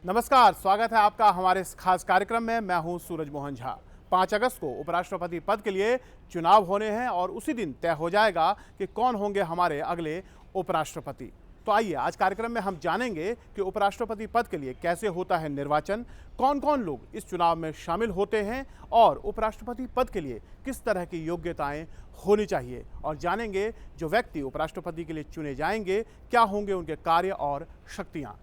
नमस्कार, स्वागत है आपका हमारे इस खास कार्यक्रम में। मैं हूं सूरज मोहन झा। 5 अगस्त को उपराष्ट्रपति पद के लिए चुनाव होने हैं और उसी दिन तय हो जाएगा कि कौन होंगे हमारे अगले उपराष्ट्रपति। तो आइए आज कार्यक्रम में हम जानेंगे कि उपराष्ट्रपति पद के लिए कैसे होता है निर्वाचन, कौन कौन लोग इस चुनाव में शामिल होते हैं और उपराष्ट्रपति पद के लिए किस तरह की योग्यताएं होनी चाहिए, और जानेंगे जो व्यक्ति उपराष्ट्रपति के लिए चुने जाएंगे क्या होंगे उनके कार्य और शक्तियां।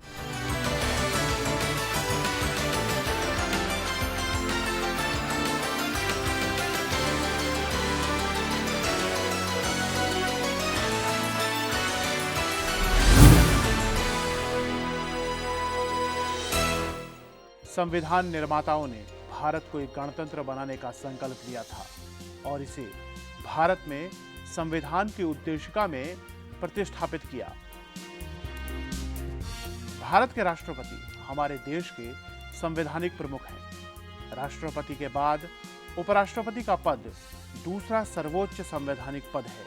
संविधान निर्माताओं ने भारत को एक गणतंत्र बनाने का संकल्प लिया था और इसे भारत में संविधान की उद्देशिका में प्रतिष्ठापित किया। भारत के राष्ट्रपति हमारे देश के संवैधानिक प्रमुख हैं। राष्ट्रपति के बाद उपराष्ट्रपति का पद दूसरा सर्वोच्च संवैधानिक पद है।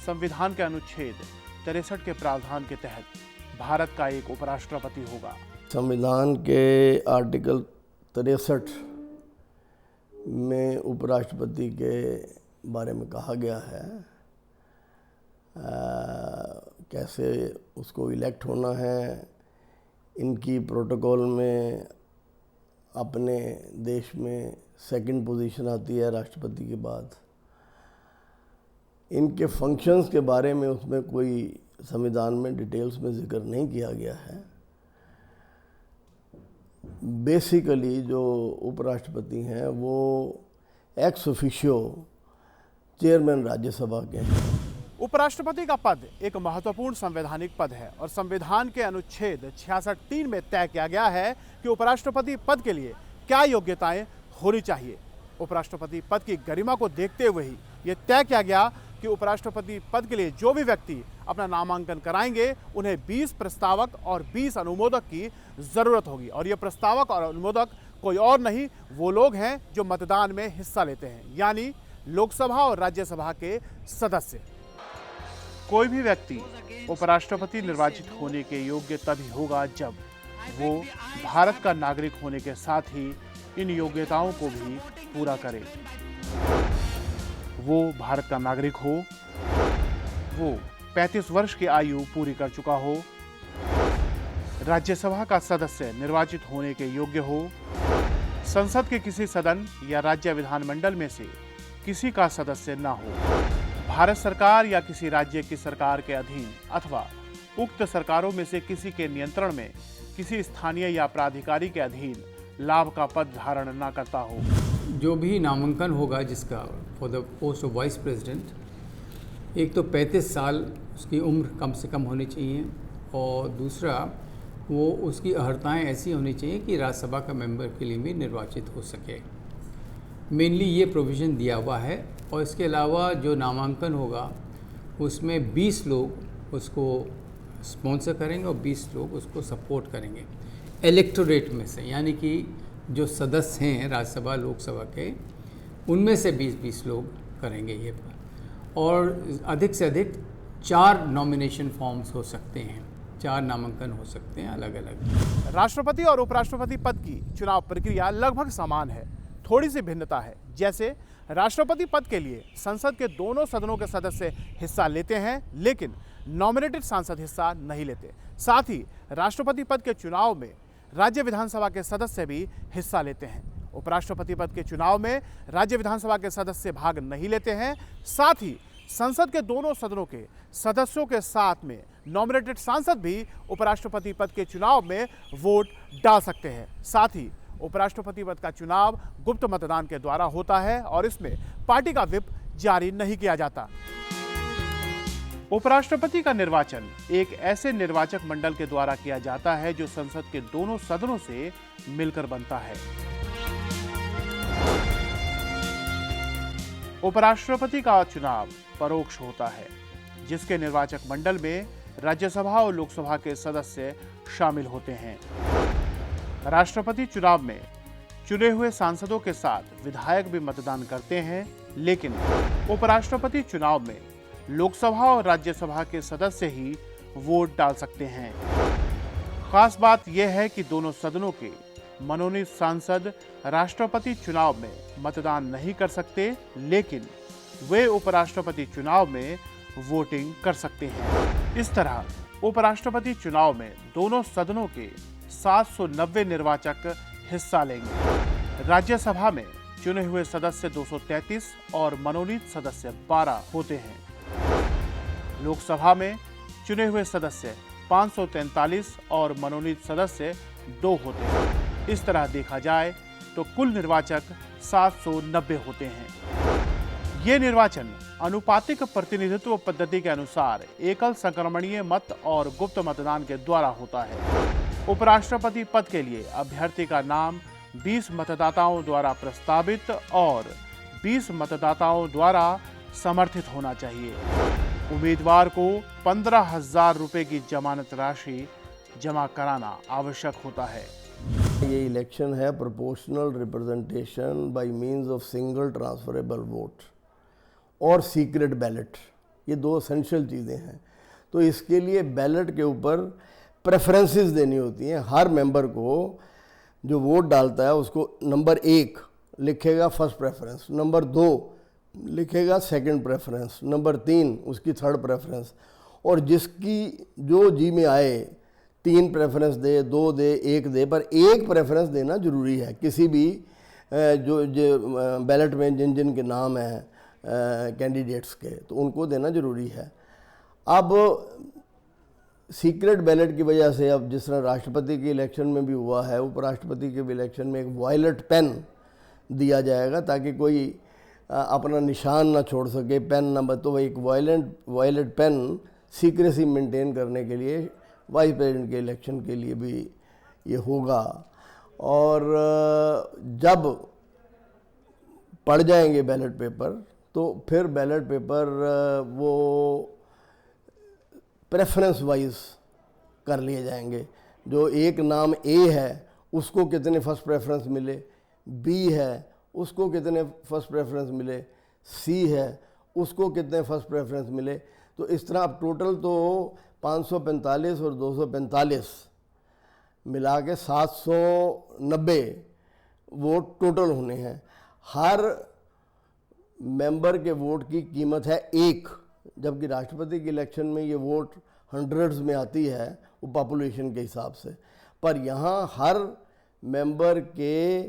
संविधान के अनुच्छेद 63 के प्रावधान के तहत भारत का एक उपराष्ट्रपति होगा। संविधान के आर्टिकल 63 में उपराष्ट्रपति के बारे में कहा गया है कैसे उसको इलेक्ट होना है। इनकी प्रोटोकॉल में अपने देश में सेकंड पोजीशन आती है राष्ट्रपति के बाद। इनके फंक्शंस के बारे में उसमें कोई संविधान में डिटेल्स में जिक्र नहीं किया गया है। बेसिकली जो उपराष्ट्रपति हैं वो एक्स ऑफिशियो चेयरमैन राज्यसभा के हैं। उपराष्ट्रपति का पद एक महत्वपूर्ण संवैधानिक पद है और संविधान के अनुच्छेद 66(3) में तय किया गया है कि उपराष्ट्रपति पद के लिए क्या योग्यताएं होनी चाहिए। उपराष्ट्रपति पद की गरिमा को देखते हुए ही ये तय किया गया कि उपराष्ट्रपति पद के लिए जो भी व्यक्ति अपना नामांकन कराएंगे उन्हें 20 प्रस्तावक और 20 अनुमोदक की जरूरत होगी। और ये प्रस्तावक और अनुमोदक कोई और नहीं, वो लोग हैं जो मतदान में हिस्सा लेते हैं, यानी लोकसभा और राज्यसभा के सदस्य। कोई भी व्यक्ति उपराष्ट्रपति निर्वाचित होने के योग्य तभी होगा जब वो भारत का नागरिक होने के साथ ही इन योग्यताओं को भी पूरा करे। वो भारत का नागरिक हो, वो 35 वर्ष की आयु पूरी कर चुका हो, राज्यसभा का सदस्य निर्वाचित होने के योग्य हो, संसद के किसी सदन या राज्य विधानमंडल में से किसी का सदस्य न हो, भारत सरकार या किसी राज्य की सरकार के अधीन अथवा उक्त सरकारों में से किसी के नियंत्रण में किसी स्थानीय या प्राधिकारी के अधीन लाभ का पद धारण न करता हो। जो भी नामांकन होगा जिसका for the post of vice president, एक तो 35 साल उसकी उम्र कम से कम होनी चाहिए और दूसरा वो उसकी अर्हताएँ ऐसी होनी चाहिए कि राज्यसभा का मेंबर के लिए भी निर्वाचित हो सके। मेनली ये प्रोविज़न दिया हुआ है। और इसके अलावा जो नामांकन होगा उसमें 20 लोग उसको स्पॉन्सर करेंगे और 20 लोग उसको सपोर्ट करेंगे इलेक्टोरेट में से, यानी कि जो सदस्य हैं राज्यसभा लोकसभा के उनमें से 20-20 लोग करेंगे ये। और अधिक से अधिक 4 नॉमिनेशन फॉर्म्स हो सकते हैं, 4 नामांकन हो सकते हैं अलग अलग। राष्ट्रपति और उपराष्ट्रपति पद की चुनाव प्रक्रिया लगभग समान है, थोड़ी सी भिन्नता है। जैसे राष्ट्रपति पद के लिए संसद के दोनों सदनों के सदस्य हिस्सा लेते हैं, लेकिन नॉमिनेटेड सांसद हिस्सा नहीं लेते। साथ ही राष्ट्रपति पद के चुनाव में राज्य विधानसभा के सदस्य भी हिस्सा लेते हैं। उपराष्ट्रपति पद के चुनाव में राज्य विधानसभा के सदस्य भाग नहीं लेते हैं। साथ ही संसद के दोनों सदनों के सदस्यों के साथ में नॉमिनेटेड सांसद भी उपराष्ट्रपति पद के चुनाव में वोट डाल सकते हैं। साथ ही उपराष्ट्रपति पद का चुनाव गुप्त मतदान के द्वारा होता है और इसमें पार्टी का व्हिप जारी नहीं किया जाता। उपराष्ट्रपति का निर्वाचन एक ऐसे निर्वाचक मंडल के द्वारा किया जाता है जो संसद के दोनों सदनों से मिलकर बनता है। उपराष्ट्रपति का चुनाव परोक्ष होता है, जिसके निर्वाचक मंडल में राज्यसभा और लोकसभा के सदस्य शामिल होते हैं। राष्ट्रपति चुनाव में चुने हुए सांसदों के साथ विधायक भी मतदान करते हैं, लेकिन उपराष्ट्रपति चुनाव में लोकसभा और राज्यसभा के सदस्य ही वोट डाल सकते हैं। खास बात यह है कि दोनों सदनों के मनोनीत सांसद राष्ट्रपति चुनाव में मतदान नहीं कर सकते, लेकिन वे उपराष्ट्रपति चुनाव में वोटिंग कर सकते हैं। इस तरह उपराष्ट्रपति चुनाव में दोनों सदनों के 790 निर्वाचक हिस्सा लेंगे। राज्यसभा में चुने हुए सदस्य 233 और मनोनीत सदस्य 12 होते हैं। लोकसभा में चुने हुए सदस्य 543 और मनोनीत सदस्य 2 होते हैं। इस तरह देखा जाए तो कुल निर्वाचक 790 होते हैं। ये निर्वाचन अनुपातिक प्रतिनिधित्व पद्धति के अनुसार एकल संक्रमणीय मत और गुप्त मतदान के द्वारा होता है। उपराष्ट्रपति पद के लिए अभ्यर्थी का नाम 20 मतदाताओं द्वारा प्रस्तावित और 20 मतदाताओं द्वारा समर्थित होना चाहिए। उम्मीदवार को 15,000 रुपए की जमानत राशि जमा कराना आवश्यक होता है। ये इलेक्शन है proportional representation by means of single transferable vote और सीक्रेट बैलेट, ये दो एसेंशियल चीज़ें हैं। तो इसके लिए बैलेट के ऊपर प्रेफरेंसेस देनी होती हैं। हर मेंबर को जो वोट डालता है उसको नंबर 1 लिखेगा फर्स्ट प्रेफरेंस, नंबर 2 लिखेगा सेकंड प्रेफरेंस, नंबर 3 उसकी थर्ड प्रेफरेंस, और जिसकी जो जी में आए 3 प्रेफरेंस दे, 2 दे, 1 दे, पर 1 प्रेफरेंस देना ज़रूरी है। किसी भी जो बैलेट में जिन जिन के नाम हैं कैंडिडेट्स के, तो उनको देना ज़रूरी है। अब सीक्रेट बैलेट की वजह से अब जिस तरह राष्ट्रपति के इलेक्शन में भी हुआ है, उपराष्ट्रपति के भी इलेक्शन में एक वॉयलेट पेन दिया जाएगा ताकि कोई अपना निशान ना छोड़ सके, पेन ना, तो एक वॉयलेट पेन सीक्रेसी मेंटेन करने के लिए वाइस प्रेसिडेंट के इलेक्शन के लिए भी ये होगा। और जब पढ़ जाएंगे बैलेट पेपर तो फिर बैलेट पेपर वो प्रेफरेंस वाइज कर लिए जाएंगे। जो एक नाम ए है उसको कितने फर्स्ट प्रेफरेंस मिले, बी है उसको कितने फर्स्ट प्रेफरेंस मिले, सी है उसको कितने फर्स्ट प्रेफरेंस मिले। तो इस तरह अब टोटल तो 545 और 245 मिला के 790 वोट टोटल होने हैं। हर मेंबर के वोट की कीमत है 1, जबकि राष्ट्रपति के इलेक्शन में ये वोट हंड्रेड्स में आती है वो पॉपुलेशन के हिसाब से, पर यहाँ हर मेंबर के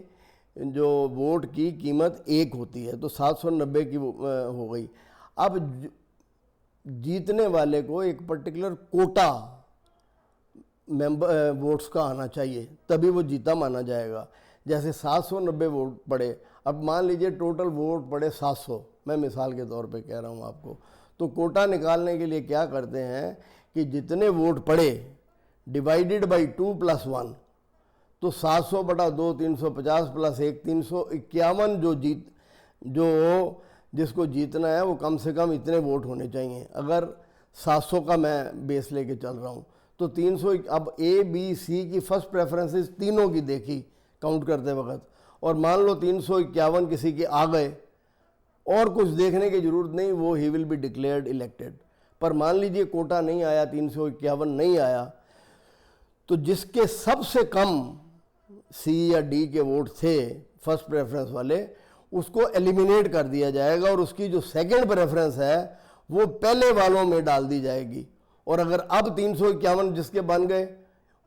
जो वोट की कीमत 1 होती है, तो 790 की हो गई। अब जीतने वाले को एक पर्टिकुलर कोटा मेंबर वोट्स का आना चाहिए, तभी वो जीता माना जाएगा। जैसे 790 वोट पड़े, अब मान लीजिए टोटल वोट पड़े 700, मैं मिसाल के तौर पे कह रहा हूँ आपको, तो कोटा निकालने के लिए क्या करते हैं कि जितने वोट पड़े डिवाइडेड बाई 2 + 1, तो 700/2 350 + 1 351 जो जिसको जीतना है वो कम से कम इतने वोट होने चाहिए। अगर 700 का मैं बेस लेके चल रहा हूँ तो 300, अब ए बी सी की फर्स्ट प्रेफरेंसेस तीनों की देखी काउंट करते वक्त, और मान लो 351 किसी के आ गए और कुछ देखने की जरूरत नहीं, वो he will be declared elected. पर मान लीजिए कोटा नहीं आया, 351 नहीं आया, तो जिसके सबसे कम सी या डी के वोट थे फर्स्ट प्रेफरेंस वाले, उसको एलिमिनेट कर दिया जाएगा और उसकी जो सेकंड प्रेफरेंस है वो पहले वालों में डाल दी जाएगी। और अगर अब 351 जिसके बन गए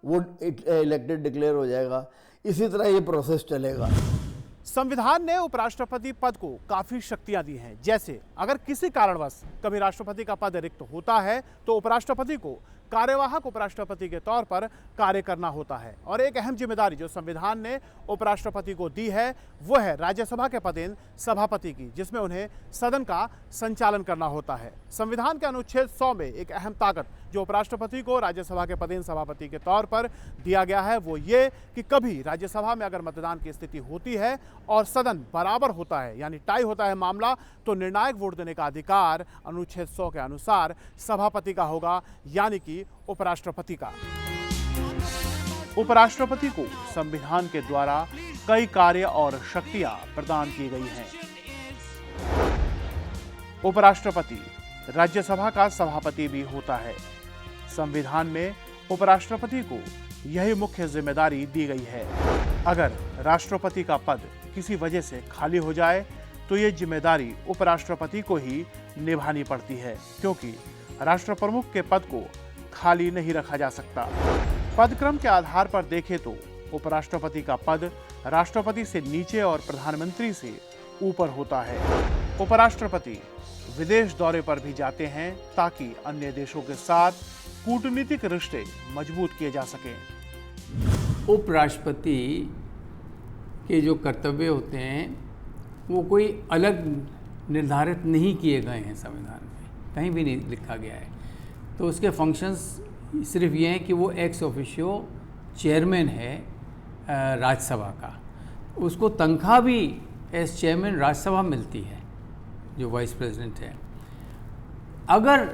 वो इलेक्टेड डिक्लेयर हो जाएगा। इसी तरह ये प्रोसेस चलेगा। संविधान ने उपराष्ट्रपति पद को काफी शक्तियां दी हैं। जैसे अगर किसी कारणवश कभी राष्ट्रपति का पद रिक्त होता है तो उपराष्ट्रपति को कार्यवाहक उपराष्ट्रपति के तौर पर कार्य करना होता है। और एक अहम जिम्मेदारी जो संविधान ने उपराष्ट्रपति को दी है वो है राज्यसभा के पदेन सभापति की, जिसमें उन्हें सदन का संचालन करना होता है। संविधान के अनुच्छेद 100 में एक अहम ताकत जो उपराष्ट्रपति को राज्यसभा के पदेन सभापति के तौर पर दिया गया है वो ये कि कभी राज्यसभा में अगर मतदान की स्थिति होती है और सदन बराबर होता है, यानी टाई होता है मामला, तो निर्णायक वोट देने का अधिकार अनुच्छेद 100 के अनुसार सभापति का होगा, यानी कि उपराष्ट्रपति का। उपराष्ट्रपति को संविधान के द्वारा कई कार्य और शक्तियां प्रदान की गई हैं। उपराष्ट्रपति राज्यसभा का सभापति भी होता है। संविधान में उपराष्ट्रपति को यही मुख्य जिम्मेदारी दी गई है। अगर राष्ट्रपति का पद किसी वजह से खाली हो जाए तो ये जिम्मेदारी उपराष्ट्रपति को ही निभानी पड़ती है, क्योंकि राष्ट्र प्रमुख के पद को खाली नहीं रखा जा सकता। पदक्रम के आधार पर देखें तो उपराष्ट्रपति का पद राष्ट्रपति से नीचे और प्रधानमंत्री से ऊपर होता है। उपराष्ट्रपति विदेश दौरे पर भी जाते हैं ताकि अन्य देशों के साथ कूटनीतिक रिश्ते मजबूत किए जा सकें। उपराष्ट्रपति के जो कर्तव्य होते हैं वो कोई अलग निर्धारित नहीं किए गए हैं संविधान में, कहीं भी नहीं लिखा गया है। तो उसके फंक्शंस सिर्फ ये हैं कि वो एक्स ऑफिशियो चेयरमैन है राज्यसभा का। उसको तनख्वाह भी एज चेयरमैन राज्यसभा मिलती है, जो वाइस प्रेसिडेंट है। अगर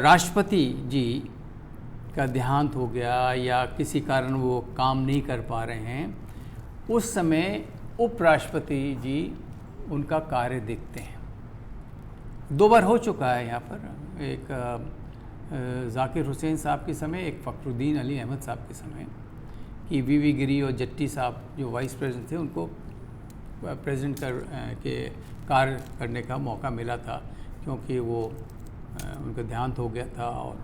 राष्ट्रपति जी का देहांत हो गया या किसी कारण वो काम नहीं कर पा रहे हैं, उस समय उपराष्ट्रपति जी उनका कार्य देखते हैं। 2 बार हो चुका है यहाँ पर, एक जाकिर हुसैन साहब के समय, एक फ़खरुद्दीन अली अहमद साहब के समय, कि वीवी गिरी और जट्टी साहब जो वाइस प्रेसिडेंट थे उनको प्रेसिडेंट के कार्य करने का मौका मिला था, क्योंकि वो उनका देहांत हो गया था। और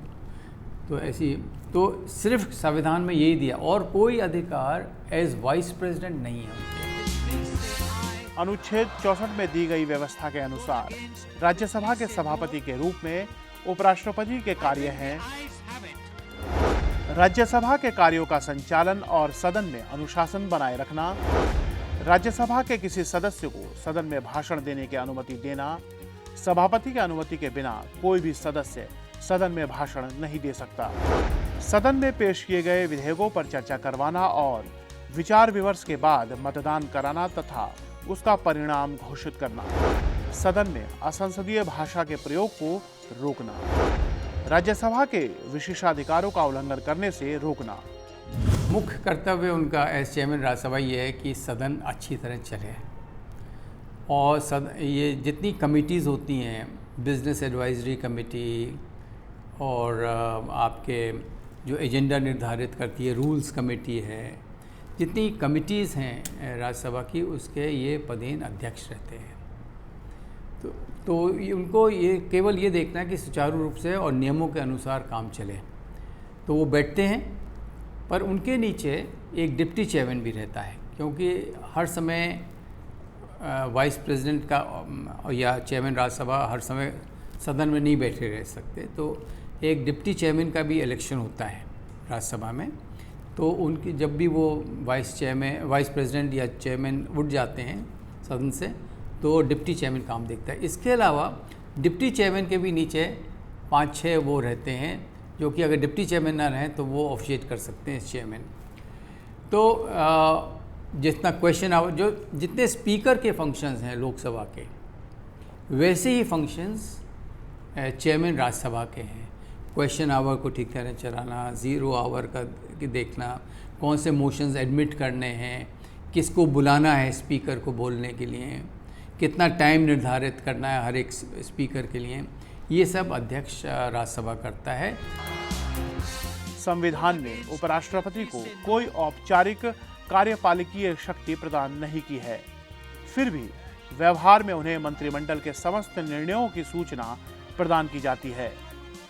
तो सिर्फ संविधान में यही दिया और कोई अधिकार एज वाइस प्रेसिडेंट नहीं है उनके। अनुच्छेद 64 में दी गई व्यवस्था के अनुसार राज्यसभा के सभापति के रूप में उपराष्ट्रपति के कार्य हैं राज्यसभा के कार्यों का संचालन और सदन में अनुशासन बनाए रखना, राज्यसभा के किसी सदस्य को सदन में भाषण देने की अनुमति देना, सभापति की अनुमति के बिना कोई भी सदस्य सदन में भाषण नहीं दे सकता, सदन में पेश किए गए विधेयकों पर चर्चा करवाना और विचार विमर्श के बाद मतदान कराना तथा उसका परिणाम घोषित करना, सदन में असंसदीय भाषा के प्रयोग को रोकना, राज्यसभा के विशेषाधिकारों का उल्लंघन करने से रोकना। मुख्य कर्तव्य उनका एज चेयरमैन राज्यसभा ये है कि सदन अच्छी तरह चले और ये जितनी कमिटीज़ होती हैं, बिजनेस एडवाइजरी कमेटी और आपके जो एजेंडा निर्धारित करती है रूल्स कमेटी है, जितनी कमिटीज़ हैं राज्यसभा की, उसके ये पदेन अध्यक्ष रहते हैं। तो उनको ये केवल ये देखना है कि सुचारू रूप से और नियमों के अनुसार काम चले। तो वो बैठते हैं, पर उनके नीचे एक डिप्टी चेयरमैन भी रहता है, क्योंकि हर समय वाइस प्रेसिडेंट का या चेयरमैन राज्यसभा हर समय सदन में नहीं बैठे रह सकते। तो एक डिप्टी चेयरमैन का भी इलेक्शन होता है राज्यसभा में। तो उनकी जब भी वो वाइस प्रेसिडेंट या चेयरमैन उठ जाते हैं सदन से, तो डिप्टी चेयरमैन काम देखता है। इसके अलावा डिप्टी चेयरमैन के भी नीचे 5-6 वो रहते हैं, जो कि अगर डिप्टी चेयरमैन ना रहें तो वो ऑफिशिएट कर सकते हैं चेयरमैन। तो जितना क्वेश्चन आवर, जो जितने स्पीकर के फंक्शंस हैं लोकसभा के, वैसे ही फंक्शंस चेयरमैन राज्यसभा के हैं। क्वेश्चन आवर को ठीक तरह चलाना, 0 आवर का देखना, कौन से मोशंस एडमिट करने हैं, किसको बुलाना है स्पीकर को बोलने के लिए, कितना टाइम निर्धारित करना है हर एक स्पीकर के लिए, ये सब अध्यक्ष राज्यसभा करता है। संविधान ने उपराष्ट्रपति को कोई औपचारिक कार्यपालिकीय शक्ति प्रदान नहीं की है, फिर भी व्यवहार में उन्हें मंत्रिमंडल के समस्त निर्णयों की सूचना प्रदान की जाती है।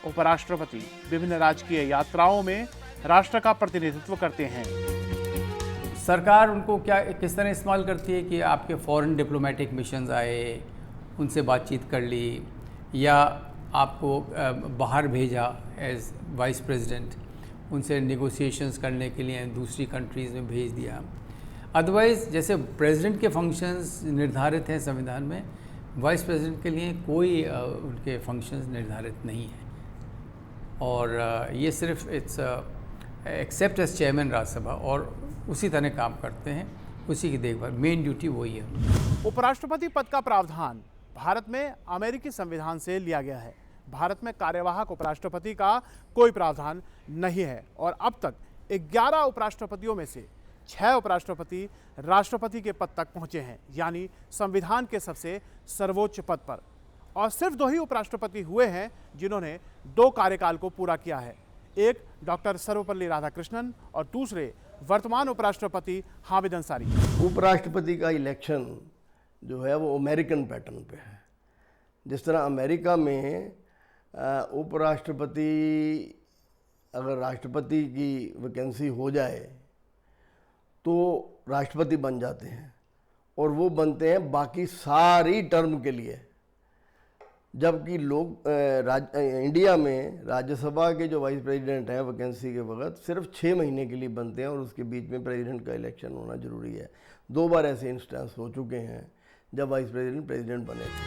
उपराष्ट्रपति विभिन्न राजकीय यात्राओं में राष्ट्र का प्रतिनिधित्व करते हैं। सरकार उनको किस तरह इस्तेमाल करती है कि आपके फॉरेन डिप्लोमेटिक मिशंस आए, उनसे बातचीत कर ली, या आपको बाहर भेजा एज वाइस प्रेसिडेंट, उनसे नेगोशिएशंस करने के लिए दूसरी कंट्रीज़ में भेज दिया। अदरवाइज़ जैसे प्रेसिडेंट के फंक्शंस निर्धारित हैं संविधान में, वाइस प्रेसिडेंट के लिए कोई उनके फंक्शंस निर्धारित नहीं है। और ये सिर्फ it's except as chairman Rajya Sabha, और उसी तरह काम करते हैं, उसी की देखभाल, मेन ड्यूटी वही है। उपराष्ट्रपति पद का प्रावधान भारत में अमेरिकी संविधान से लिया गया है। भारत में कार्यवाहक उपराष्ट्रपति का कोई प्रावधान नहीं है और अब तक 11 उपराष्ट्रपतियों में से 6 उपराष्ट्रपति राष्ट्रपति के पद तक पहुंचे हैं, यानी संविधान के सबसे सर्वोच्च पद पर। और सिर्फ 2 ही उपराष्ट्रपति हुए हैं जिन्होंने 2 कार्यकाल को पूरा किया है। एक डॉक्टर सर्वपल्ली राधाकृष्णन और दूसरे वर्तमान उपराष्ट्रपति हामिद अंसारी। उपराष्ट्रपति का इलेक्शन जो है वो अमेरिकन पैटर्न पे है। जिस तरह अमेरिका में उपराष्ट्रपति अगर राष्ट्रपति की वैकेंसी हो जाए तो राष्ट्रपति बन जाते हैं और वो बनते हैं बाकी सारी टर्म के लिए, जबकि लोग इंडिया में राज्यसभा के जो वाइस प्रेसिडेंट हैं वैकेंसी के वक्त सिर्फ 6 महीने के लिए बनते हैं और उसके बीच में प्रेसिडेंट का इलेक्शन होना जरूरी है। 2 बार ऐसे इंस्टेंस हो चुके हैं जब वाइस प्रेसिडेंट बने थे।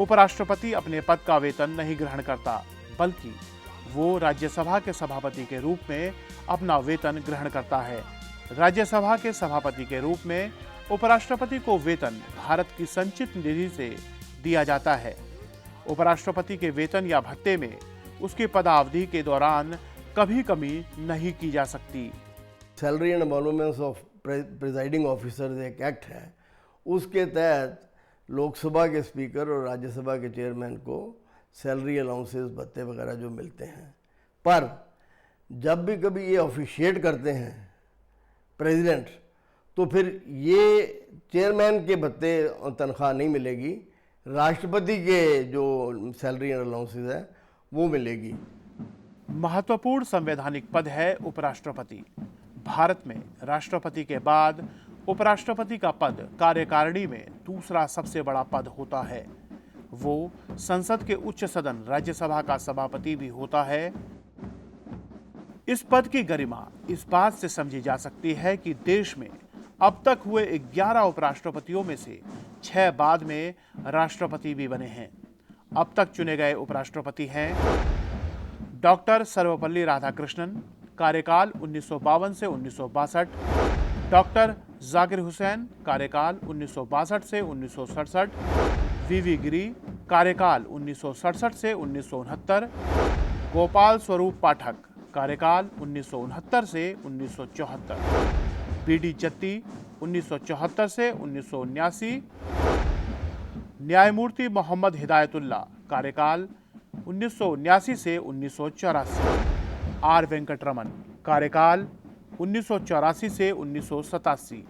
उपराष्ट्रपति अपने पद का वेतन नहीं ग्रहण करता, बल्कि वो राज्यसभा के सभापति के रूप में अपना वेतन ग्रहण करता है। राज्यसभा के सभापति के रूप में उपराष्ट्रपति को वेतन भारत की संचित निधि से दिया जाता है। उपराष्ट्रपति के वेतन या भत्ते में उसकी पदावधि के दौरान कभी कमी नहीं की जा सकती। Salary and emoluments of presiding officers एक एक्ट है, उसके तहत लोकसभा के स्पीकर और राज्यसभा के चेयरमैन को सैलरी अलाउंसेस भत्ते वगैरह जो मिलते हैं, पर जब भी कभी ये ऑफिशिएट करते हैं प्रेसिडेंट तो फिर ये चेयरमैन के भत्ते और तनख्वाह नहीं मिलेगी, राष्ट्रपति के जो सैलरी एंड अलाउंसेस है वो मिलेगी। महत्वपूर्ण संवैधानिक पद है उपराष्ट्रपति। भारत में राष्ट्रपति के बाद उपराष्ट्रपति का पद कार्यकारिणी में दूसरा सबसे बड़ा पद होता है। वो संसद के उच्च सदन राज्यसभा का सभापति भी होता है। इस पद की गरिमा इस बात से समझी जा सकती है कि देश में अब तक हुए 11 उपराष्ट्रपतियों में से 6 बाद में राष्ट्रपति भी बने हैं। अब तक चुने गए उपराष्ट्रपति हैं डॉक्टर सर्वपल्ली राधाकृष्णन, कार्यकाल 1952 से 1962, डॉक्टर जाकिर हुसैन, कार्यकाल 1962 से 1967, वीवी गिरी, कार्यकाल 1967 से 1969, गोपाल स्वरूप पाठक, कार्यकाल 1969 से 1974, बीडी जत्ती 1974 से 1979, न्यायमूर्ति मोहम्मद हिदायतुल्ला, कार्यकाल 1979 से 1984, आर वेंकटरमन, कार्यकाल 1984 से 1987,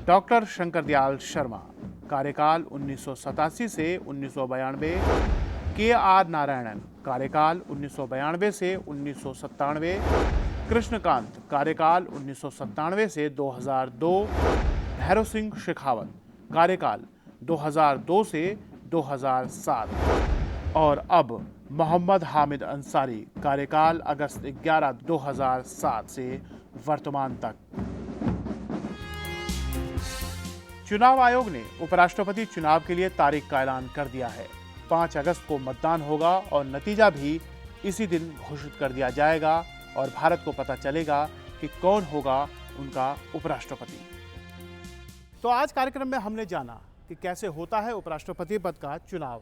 डॉक्टर शंकर दयाल शर्मा, कार्यकाल 1987 से 1992, के आर नारायणन, कार्यकाल 1992 से 1997, कृष्णकांत, कार्यकाल 1997 से 2002, भैरव सिंह शेखावत, कार्यकाल 2002 से 2007 और अब मोहम्मद हामिद अंसारी, कार्यकाल अगस्त 11, 2007 से वर्तमान तक। चुनाव आयोग ने उपराष्ट्रपति चुनाव के लिए तारीख का ऐलान कर दिया है। 5 अगस्त को मतदान होगा और नतीजा भी इसी दिन घोषित कर दिया जाएगा और भारत को पता चलेगा कि कौन होगा उनका उपराष्ट्रपति। तो आज कार्यक्रम में हमने जाना कि कैसे होता है उपराष्ट्रपति पद का चुनाव,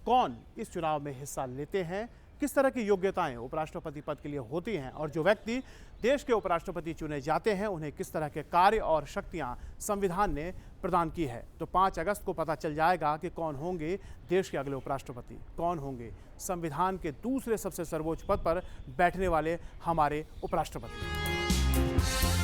कौन इस चुनाव में हिस्सा लेते हैं, किस तरह की योग्यताएं उपराष्ट्रपति पद के लिए होती हैं और जो व्यक्ति देश के उपराष्ट्रपति चुने जाते हैं उन्हें किस तरह के कार्य और शक्तियां संविधान ने प्रदान की है। तो 5 अगस्त को पता चल जाएगा कि कौन होंगे देश के अगले उपराष्ट्रपति, कौन होंगे संविधान के दूसरे सबसे सर्वोच्च पद पर बैठने वाले हमारे उपराष्ट्रपति।